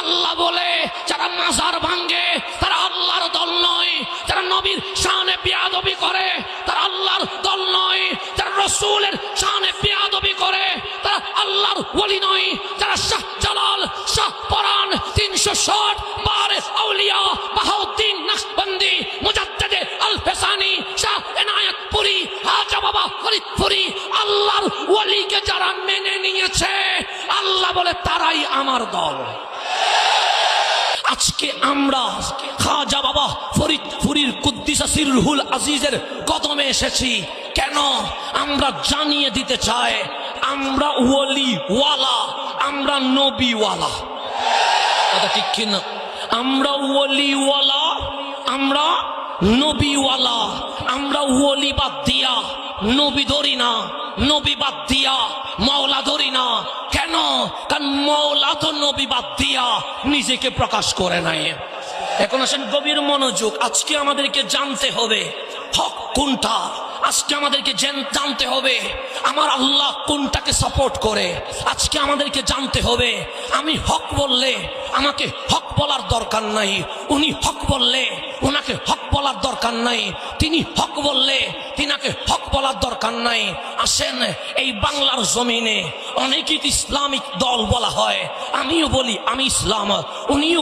আল্লাহ বলে যারা মাজার ভাঙে তারা আল্লাহর দল নয়, যারা নবীর শানে বেয়াদবি করে তারা আল্লাহর দল নয়, যারা রাসূলের শানে বেয়াদবি করে তারা আল্লাহর ওলি নয়, যারা শাহ জালাল, শাহ পরান, 360 বারে আউলিয়া, বাহাউদ্দিন নকশবন্দি, মুজাদ্দিদ আল ফেসানি, শাহ এনায়েতপুরি, হাজা বাবা ফরিদপুরি, আল্লাহর ওলিকে যারা মেনে নিয়েছে আল্লাহ বলে তারাই আমার দল। আজকে আমরা খাজা বাবা ফরিদপুরির কুদ্দিস সিরহুল আজিজের কদমে এসেছি কেন? আমরা জানিয়ে দিতে চাই আমরা ওলিওয়ালা, আমরা নবীওয়ালা। কথা ঠিক কিনা? আমরা ওলিওয়ালা, আমরা নবীওয়ালা। আমরা ওলি বাদ দিয়া নবী ধরি না, নবী বাদ দিয়া মাওলা ধরি না। কেন? কারণ মাওলা তো নবী বাদ দিয়া নিজেকে প্রকাশ করে নাই। এখন আসেন গভীর মনোযোগ। আজকে আমাদেরকে জানতে হবে হক কোনটা। আজকে আমাদেরকে জানতে হবে আমার আল্লাহ কোনটাকে সাপোর্ট করে। আজকে আমাদেরকে জানতে হবে আমি হক বললে আমাকে হক বলার দরকার নাই, উনি হক বললে ওনাকে হক বলার দরকার নাই, তিনি হক বললে তিনাকে হক বলার দরকার নাই। আসেন এই বাংলার জমিনে অনেকই ইসলামিক দল বলা হয়, আমিও বলি আমি ইসলাম, উনিও